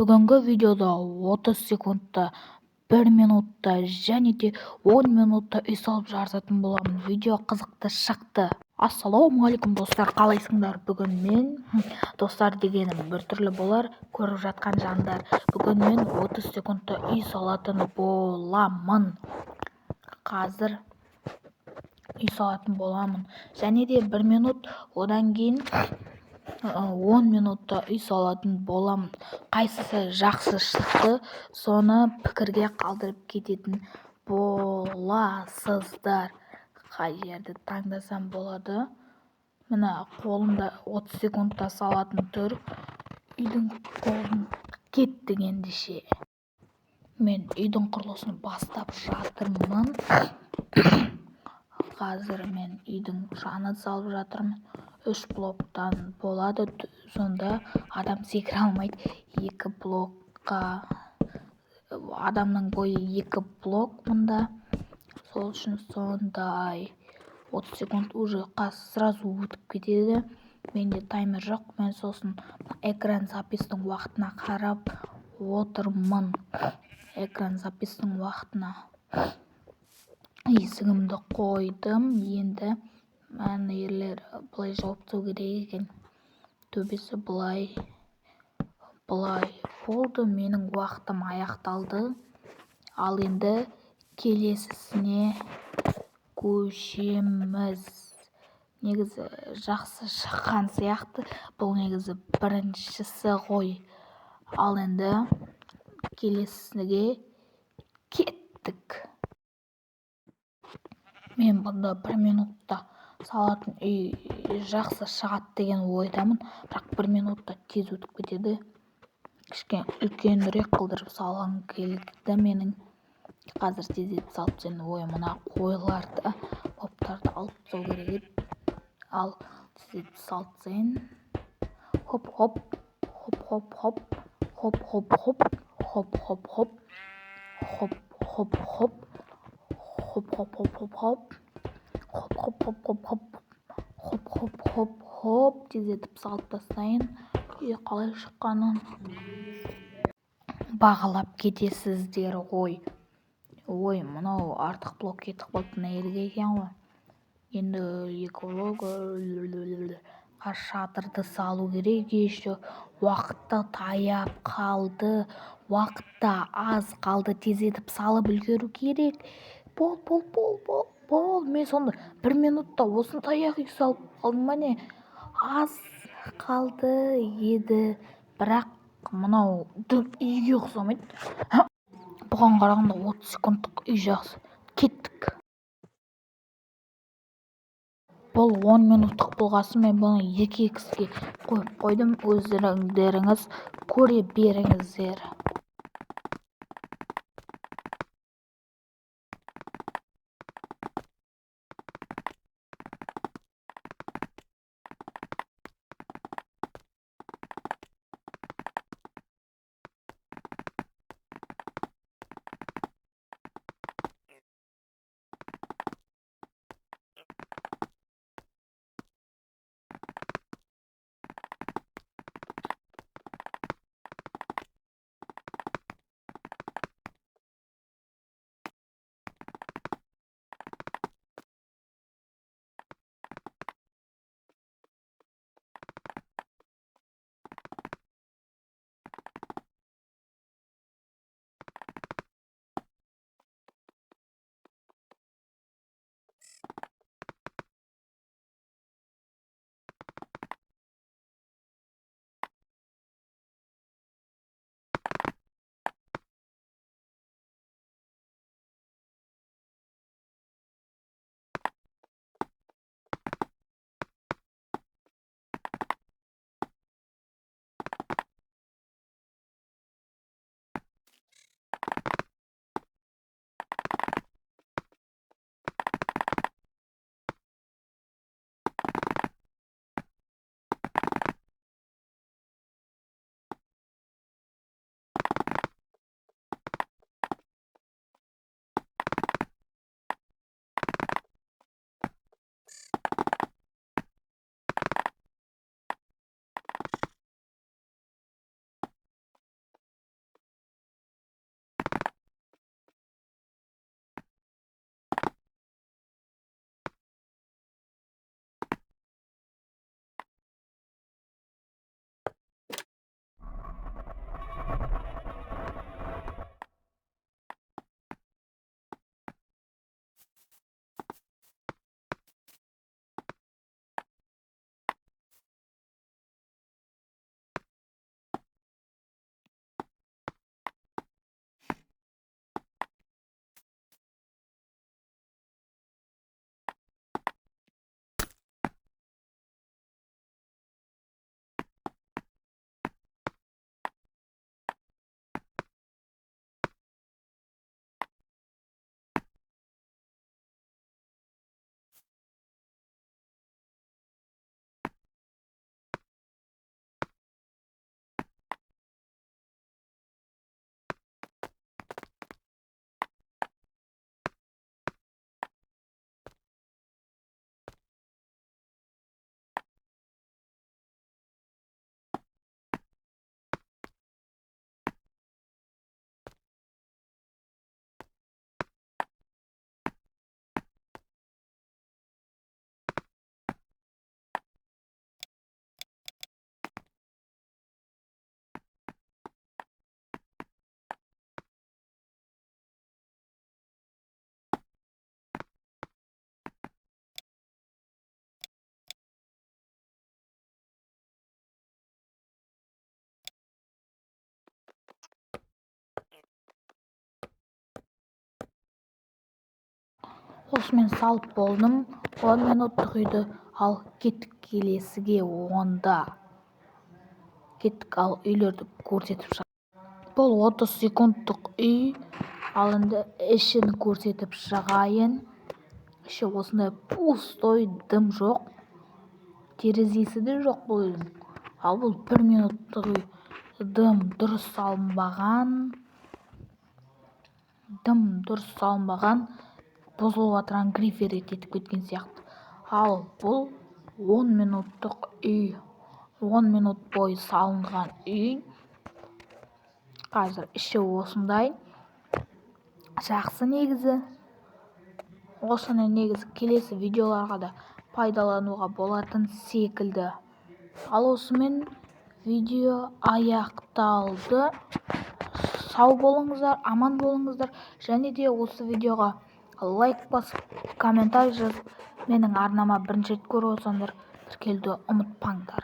Бүгінгі видеода 30 секундта, 1 минутта және де 10 минутта үй салып жарысатын боламын. Видео қызықты шықты. Ассалаумағалейкум достар, қалайсыңдар? Бүгін мен достар дегенім біртүрлі болар, көріп жатқан жандар. Бүгін мен 30 секундта үй салатын боламын. Қазір үй салатын боламын. Және де 1 минут, одан кейін 10 минутта үй салатын боламын. Қайсысы жақсы шықты, соны пікірге қалдырып кететін боласыздар. Қай жерді таңдасам болады? Міне қолымда 30 секундта салатын түр. Үйдің қолын кеттік ендеше. Мен үйдің құрылысын бастап жатырмын. Қазір мен үйдің жанын салып жатырмын. 3 блоктан болады, сонда адам секіре алмайды. 2 блокқа адамның бойы 2 блок мұнда. Сол үшін сондай 30 секунд уже сразу өтіп кетеді. Менде таймер жоқ, мен сосын экран запистің уақытына қарап отырмын. Экран запистің уақытына есігімді қойдым. Енді мәнерлер былай жауып тастау керек екен. Төбесі былай болды. Менің уақытым аяқталды. Ал енді келесісіне көшеміз. Негізі жақсы шыққан сияқты. Бұл негізі біріншісі ғой. Ал енді келесісіне кеттік. Мен бұнда 1 минутта салатын үй жақсы шығады деген ойдамын. Бірақ 1 минутта тез өтіп кетеді. Кішкене үлкенірек қылдырып салғым келді менің. Қазір тездетіп салып тастайын. Мына қойларды, топтарды алып тастау керек еді. Ал тездетіп салып тастайын. Хоп. Тездетіп салып тастайын. Үй қалай шыққанын бағалап кетесіздер ғой. Ой, мынау артық блок кетіп қалды. Мына елге екен ғой. Енді 2 блок шатырды салу керек. Еще уақытта таяп қалды. Уақытта аз қалды. Тездетіп салып үлгеру керек. Бол. Мен сонда 1 минутта осындай үй салып қалдым ба не? Аз қалды еді. Бірақ мынау үйге ұқсамайды. Бұған қарағанда 30 секундтық үй жақсы. Кеттік. Бұл 10 минуттық болғасын, мен бұны 2x'ге қойып қойдым. Өздеріңіз көре беріңіздер. осымен салып болдым 10 минуттық үйді. Ал кеттік келесіге. Онда кеттік, ал үйлерді көрсетіп шығайын. Бұл 30 секундтық үй. Ал енді ішін көрсетіп шығайын. Іші осындай пустой, дым жоқ, терезесі де жоқ бұл үйдің. Ал бұл 1 минуттық үй. Дым дұрыс салынбаған, бұзылып отырған, гриферет етіп кеткен сияқты. Ал бұл 10 минуттық үй. 10 минут бойы салынған үй. Қазір іші осындай. Жақсы негізі. Осыны негізі келесі видеоларға да пайдалануға болатын секілді. Ал осымен видео аяқталды. Сау болыңыздар, аман болыңыздар. Және де осы видеоға лайк басып, комментарий жазып, менің арнама бірінші рет көріп отырсаңдар, тіркелуді ұмытпаңдар.